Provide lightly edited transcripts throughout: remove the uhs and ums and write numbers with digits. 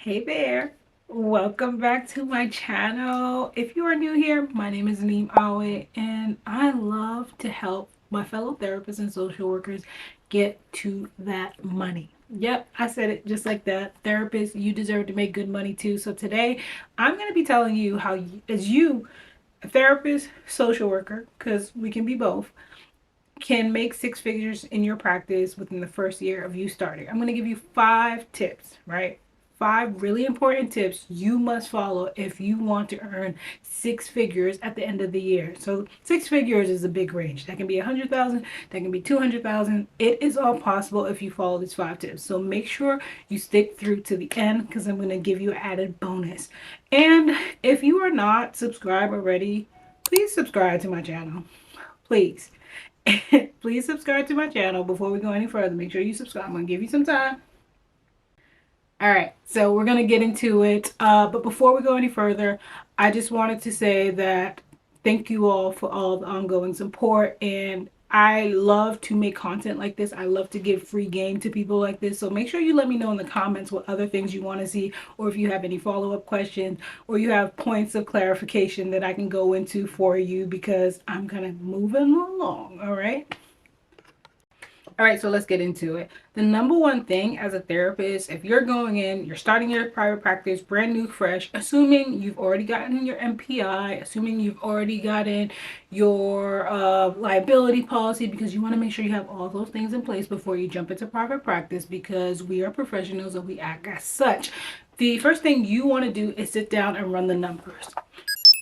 Hey there, welcome back to my channel. If you are new here, my name is Neem Awe and I love to help my fellow therapists and social workers get to that money. Yep, I said it just like that. Therapists, you deserve to make good money too. So today I'm going to be telling you how as you, a therapist, social worker, because we can be both, can make six figures in your practice within the first year of you starting. I'm going to give you 5 tips, right? 5 really important tips you must follow if you want to earn six figures at the end of the year. So six figures is a big range. That can be 100,000, that can be 200,000. It is all possible if you follow these 5 tips. So make sure you stick through to the end because I'm going to give you an added bonus. And if you are not subscribed already, please subscribe to my channel. Please. Please subscribe to my channel. Before we go any further, make sure you subscribe. I'm going to give you some time. All right, so we're going to get into it. But before we go any further, I just wanted to say that thank you all for all the ongoing support. And I love to make content like this. I love to give free game to people like this. So make sure you let me know in the comments what other things you want to see, or if you have any follow-up questions, or you have points of clarification that I can go into for you, because I'm kind of moving along. All right. All right, so let's get into it. The number one thing as a therapist, if you're going in, you're starting your private practice, brand new, fresh, assuming you've already gotten your MPI, assuming you've already gotten your liability policy, because you want to make sure you have all those things in place before you jump into private practice, because we are professionals and we act as such. The first thing you want to do is sit down and run the numbers.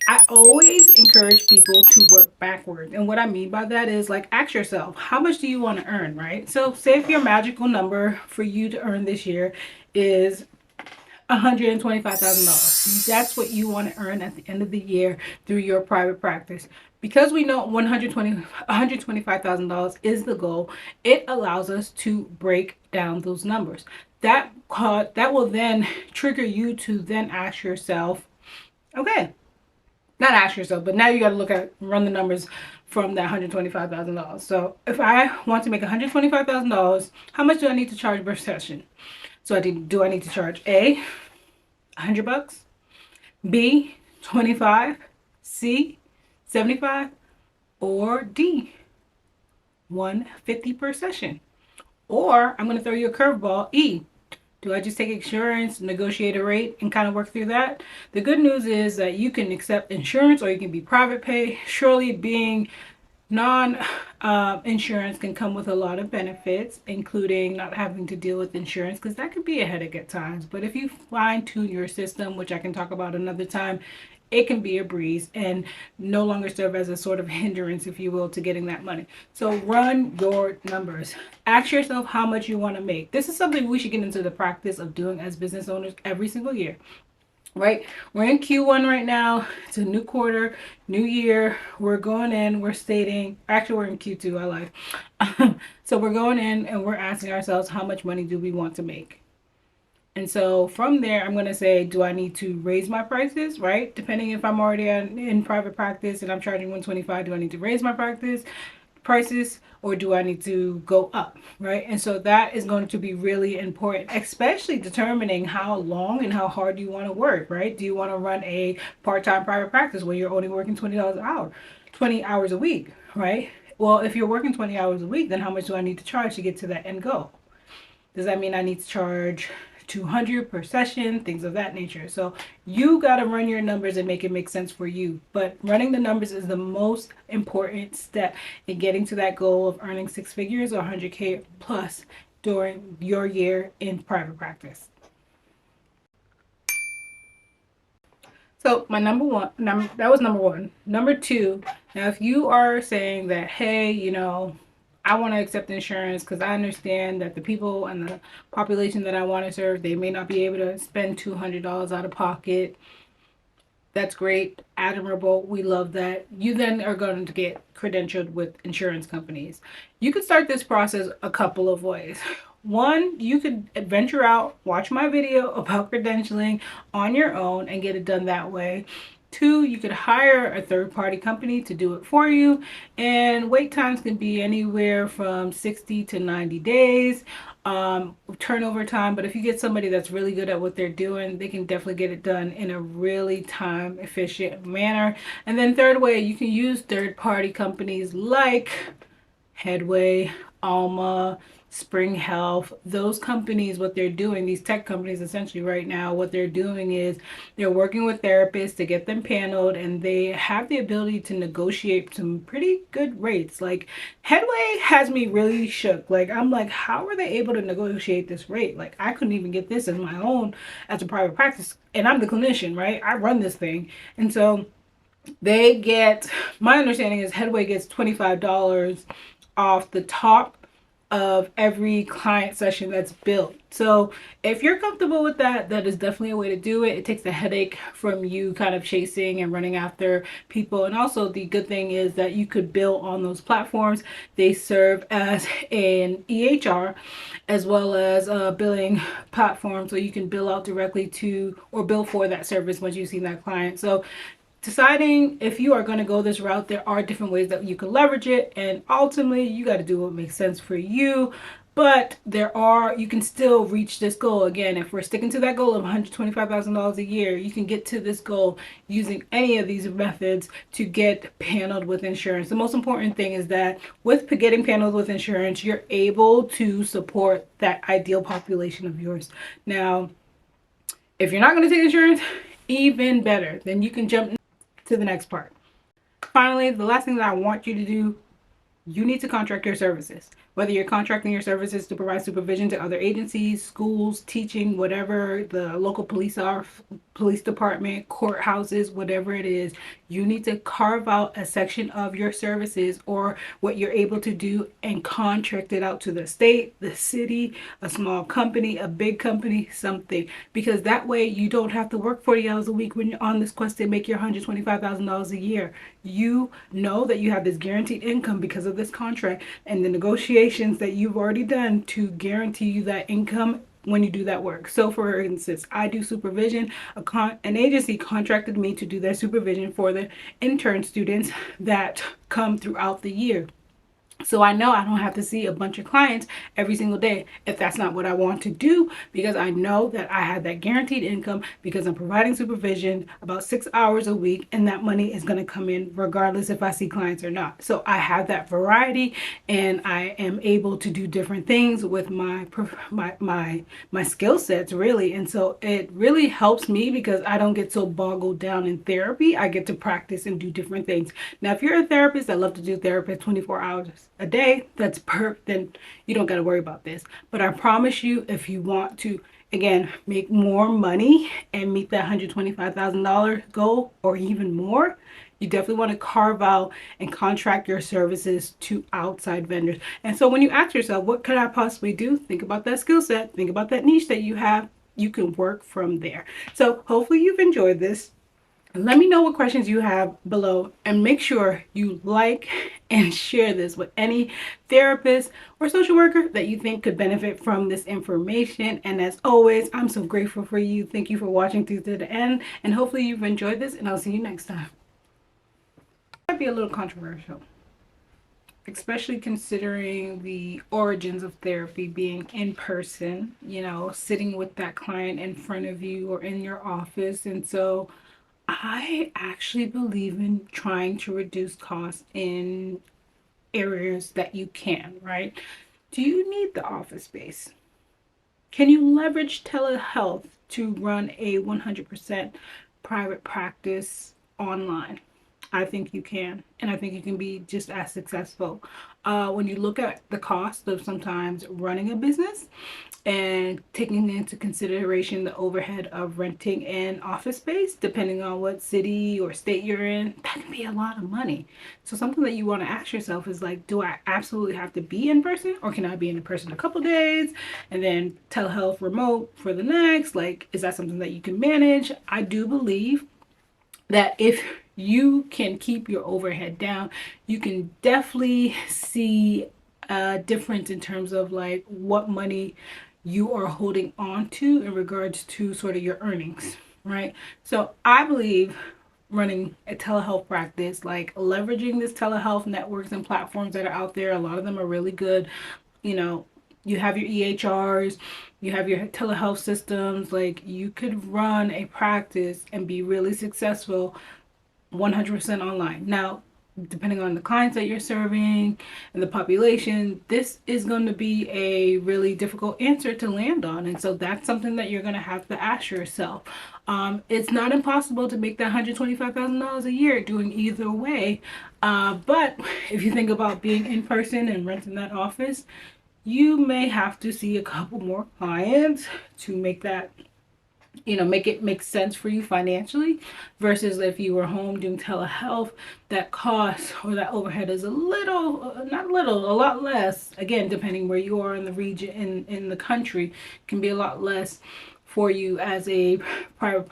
I always encourage people to work backwards. And what I mean by that is, like, ask yourself, how much do you want to earn, right? So say if your magical number for you to earn this year is $125,000. That's what you want to earn at the end of the year through your private practice. Because we know $125,000 is the goal, it allows us to break down those numbers. That will then trigger you to then ask yourself, okay, not ask yourself, but now you got to look at, run the numbers from that $125,000. So if I want to make $125,000, how much do I need to charge per session? So do I need to charge A, $100, B, 25, C, 75, or D, 150 per session? Or I'm going to throw you a curveball, E. Do I just take insurance, negotiate a rate, and kind of work through that? The good news is that you can accept insurance or you can be private pay. Surely being non-insurance can come with a lot of benefits, including not having to deal with insurance, because that can be a headache at times. But if you fine tune your system, which I can talk about another time, it can be a breeze and no longer serve as a sort of hindrance, if you will, to getting that money. So run your numbers. Ask yourself how much you want to make. This is something we should get into the practice of doing as business owners every single year. Right? We're in Q1 right now. It's a new quarter, new year. We're going in, we're stating, actually we're in Q2, I lied. So we're going in and we're asking ourselves, how much money do we want to make? And so from there, I'm going to say, do I need to raise my prices, right? Depending if I'm already in private practice and I'm charging $125, do I need to raise my prices, or do I need to go up, right? And so that is going to be really important, especially determining how long and how hard you want to work, right? Do you want to run a part-time private practice where you're only working $20 an hour, 20 hours a week, right? Well, if you're working 20 hours a week, then how much do I need to charge to get to that end goal? Does that mean I need to charge 200 per session, things of that nature? So you got to run your numbers and make it make sense for you. But running the numbers is the most important step in getting to that goal of earning six figures or 100K plus during your year in private practice. So my that was number one. Number two, now if you are saying that, hey, I want to accept insurance because I understand that the people and the population that I want to serve, they may not be able to spend $200 out of pocket. That's great, admirable, we love that. You then are going to get credentialed with insurance companies. You could start this process a couple of ways. One, you could venture out, watch my video about credentialing on your own and get it done that way. Two, you could hire a third-party company to do it for you, and wait times can be anywhere from 60 to 90 days. turnover time. But if you get somebody that's really good at what they're doing, they can definitely get it done in a really time efficient manner. And then third way, you can use third party companies like Headway, Alma, Spring Health, those companies, what they're doing, these tech companies essentially right now, what they're doing is they're working with therapists to get them paneled, and they have the ability to negotiate some pretty good rates. Like Headway has me really shook. Like I'm like, how are they able to negotiate this rate? Like I couldn't even get this as my own as a private practice, and I'm the clinician, right? I run this thing. And so they get, my understanding is Headway gets $25 off the top of every client session that's built. So if you're comfortable with that, that is definitely a way to do it. It takes the headache from you kind of chasing and running after people. And also the good thing is that you could bill on those platforms. They serve as an EHR as well as a billing platform. So you can bill out directly to or bill for that service once you've seen that client. So deciding if you are going to go this route, there are different ways that you can leverage it, and ultimately you got to do what makes sense for you. But you can still reach this goal. Again, if we're sticking to that goal of $125,000 a year, you can get to this goal using any of these methods to get paneled with insurance. The most important thing is that with getting paneled with insurance, you're able to support that ideal population of yours. Now, if you're not going to take insurance, even better, then you can jump to the next part. Finally, the last thing that I want you to do, you need to contract your services. Whether you're contracting your services to provide supervision to other agencies, schools, teaching, whatever the local police are, police department, courthouses, whatever it is, you need to carve out a section of your services or what you're able to do and contract it out to the state, the city, a small company, a big company, something. Because that way you don't have to work 40 hours a week when you're on this quest to make your $125,000 a year. You know that you have this guaranteed income because of this contract and the negotiation that you've already done to guarantee you that income when you do that work. So for instance, I do supervision. An agency contracted me to do their supervision for the intern students that come throughout the year. So I know I don't have to see a bunch of clients every single day if that's not what I want to do, because I know that I have that guaranteed income because I'm providing supervision about 6 hours a week, and that money is going to come in regardless if I see clients or not. So I have that variety, and I am able to do different things with my skill sets, really. And so it really helps me because I don't get so boggled down in therapy. I get to practice and do different things. Now, if you're a therapist that love to do therapy 24 hours a day, that's perfect, then you don't got to worry about this. But I promise you, if you want to, again, make more money and meet that $125,000 goal or even more, you definitely want to carve out and contract your services to outside vendors. And so when you ask yourself, what could I possibly do? Think about that skill set, think about that niche that you have. You can work from there. So hopefully you've enjoyed this. Let me know what questions you have below, and make sure you like and share this with any therapist or social worker that you think could benefit from this information. And as always, I'm so grateful for you. Thank you for watching through to the end, and hopefully you've enjoyed this, and I'll see you next time. It might be a little controversial, especially considering the origins of therapy being in person, sitting with that client in front of you or in your office. And so I actually believe in trying to reduce costs in areas that you can, right? Do you need the office space? Can you leverage telehealth to run a 100% private practice online? I think you can, and I think you can be just as successful. When you look at the cost of sometimes running a business and taking into consideration the overhead of renting an office space, depending on what city or state you're in, that can be a lot of money. So something that you want to ask yourself is like, do I absolutely have to be in person, or can I be in person a couple days and then telehealth remote for the next? Like, is that something that you can manage? I do believe that if you can keep your overhead down, you can definitely see a difference in terms of like what money you are holding on to in regards to sort of your earnings, right? So I believe running a telehealth practice, like leveraging this telehealth networks and platforms that are out there, a lot of them are really good, you know, You have your EHRs, you have your telehealth systems. Like, you could run a practice and be really successful 100% online. Now, depending on the clients that you're serving and the population, this is going to be a really difficult answer to land on. And so that's something that you're going to have to ask yourself. It's not impossible to make that $125,000 a year doing either way. But if you think about being in person and renting that office, you may have to see a couple more clients to make that, make it make sense for you financially, versus if you were home doing telehealth. That cost or that overhead is a little, not little, a lot less, again, depending where you are in the region, in the country, can be a lot less for you as a private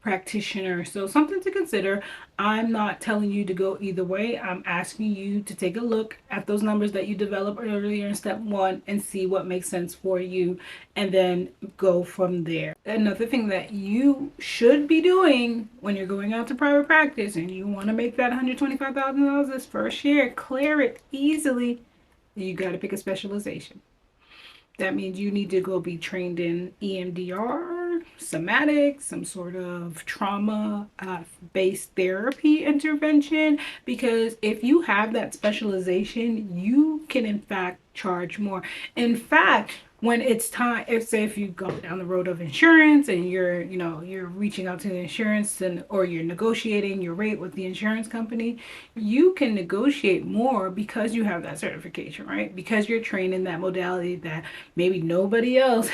practitioner. So something to consider. I'm not telling you to go either way. I'm asking you to take a look at those numbers that you developed earlier in step one and see what makes sense for you, and then go from there. Another thing that you should be doing when you're going out to private practice and you want to make that $125,000 this first year, clear it easily, you got to pick a specialization. That means you need to go be trained in EMDR, somatic, some sort of trauma based therapy intervention, because if you have that specialization, you can in fact charge more. In fact, when it's time, if you go down the road of insurance and you're reaching out to the insurance, or you're negotiating your rate with the insurance company, you can negotiate more because you have that certification, right? Because you're trained in that modality that maybe nobody else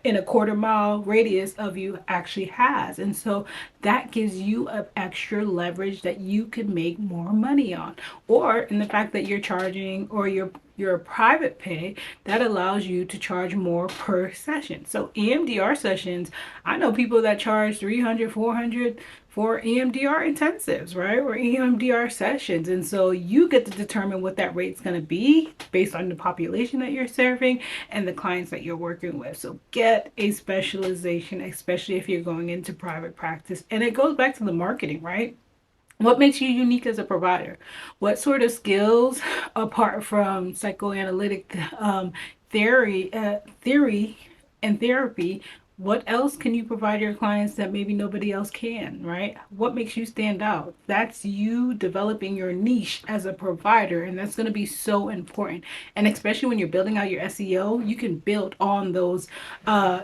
in a quarter-mile radius of you actually has. And so that gives you an extra leverage that you could make more money on. Or in the fact that you're charging, or your private pay, that allows you to charge more per session. So EMDR sessions, I know people that charge $300, $400 for EMDR intensives, right? Or EMDR sessions. And so you get to determine what that rate's going to be based on the population that you're serving and the clients that you're working with. So get a specialization, especially if you're going into private practice. And it goes back to the marketing, right? What makes you unique as a provider? What sort of skills, apart from psychoanalytic theory and therapy, what else can you provide your clients that maybe nobody else can, right? What makes you stand out? That's you developing your niche as a provider, and that's going to be so important. And especially when you're building out your SEO, you can build on those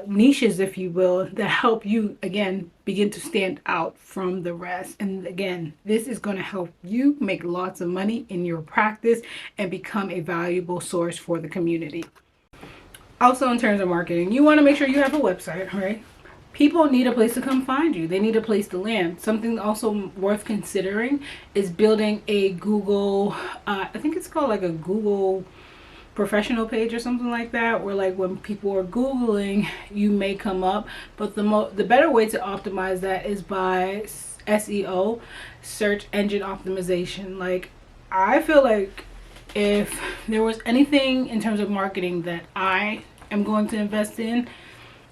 niches, if you will, that help you, again, begin to stand out from the rest. And again, this is going to help you make lots of money in your practice and become a valuable source for the community. Also, in terms of marketing, you want to make sure you have a website, right? People need a place to come find you. They need a place to land. Something also worth considering is building a Google, I think it's called like a Google professional page or something like that, where like when people are Googling, you may come up. But the better way to optimize that is by SEO, search engine optimization. Like, I feel like if there was anything in terms of marketing that I am going to invest in,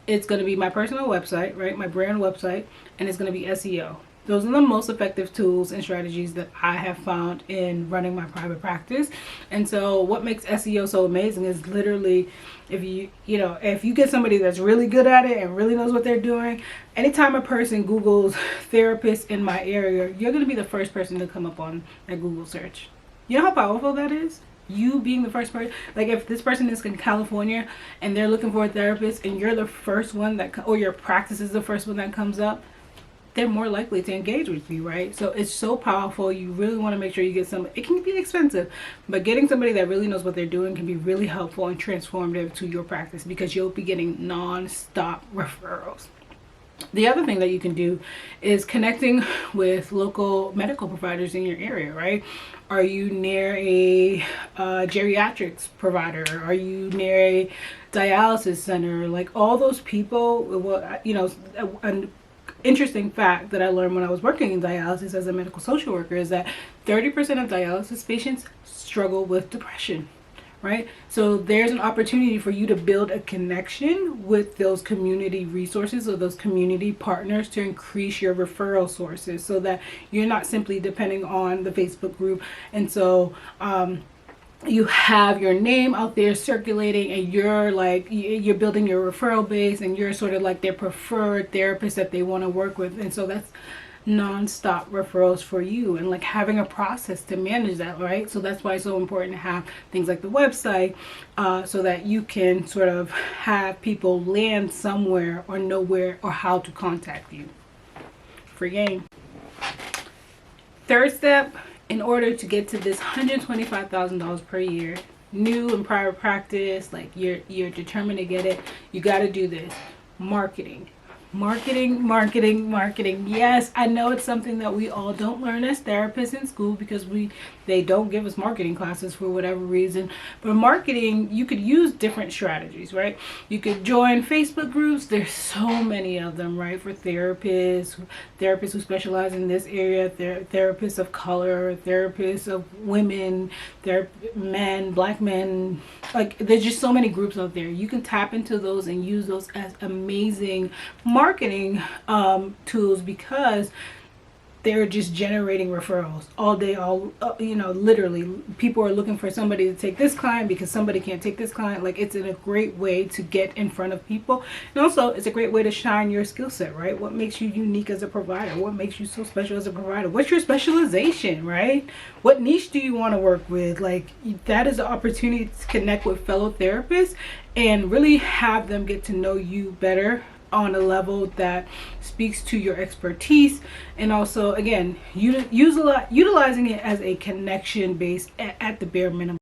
it's going to be my personal website, right? My brand website, and it's going to be SEO. Those are the most effective tools and strategies that I have found in running my private practice. And so what makes SEO so amazing is literally, if you get somebody that's really good at it and really knows what they're doing, anytime a person Googles therapist in my area, you're going to be the first person to come up on that Google search. You know how powerful that is? You being the first person. Like, if this person is in California and they're looking for a therapist and you're the first one or your practice is the first one that comes up, they're more likely to engage with you, right? So it's so powerful. You really want to make sure you get some. It can be expensive, but getting somebody that really knows what they're doing can be really helpful and transformative to your practice, because you'll be getting non-stop referrals. The other thing that you can do is connecting with local medical providers in your area, right? Are you near a geriatrics provider? Are you near a dialysis center? Like, all those people, an interesting fact that I learned when I was working in dialysis as a medical social worker is that 30% of dialysis patients struggle with depression. Right? So there's an opportunity for you to build a connection with those community resources or those community partners to increase your referral sources, so that you're not simply depending on the Facebook group. And so you have your name out there circulating, and you're like, you're building your referral base, and you're sort of like their preferred therapist that they want to work with. And so that's non-stop referrals for you, and like having a process to manage that, right? So that's why it's so important to have things like the website, so that you can sort of have people land somewhere or know where or how to contact you. Free game. Third step, in order to get to this $125,000 per year, new and private practice, like you're determined to get it, you got to do this: marketing. Marketing, marketing, marketing. Yes, I know it's something that we all don't learn as therapists in school, because they don't give us marketing classes for whatever reason. But marketing, you could use different strategies, right? You could join Facebook groups. There's so many of them, right? For therapists who specialize in this area, therapists of color, therapists of women, men, black men. Like, there's just so many groups out there. You can tap into those and use those as amazing marketing tools, because they're just generating referrals all day, literally people are looking for somebody to take this client because somebody can't take this client. Like, it's a great way to get in front of people, and also it's a great way to shine your skill set, right? What makes you unique as a provider? What makes you so special as a provider? What's your specialization, right? What niche do you want to work with? Like, that is an opportunity to connect with fellow therapists and really have them get to know you better on a level that speaks to your expertise, and also, again, utilizing it as a connection base at the bare minimum.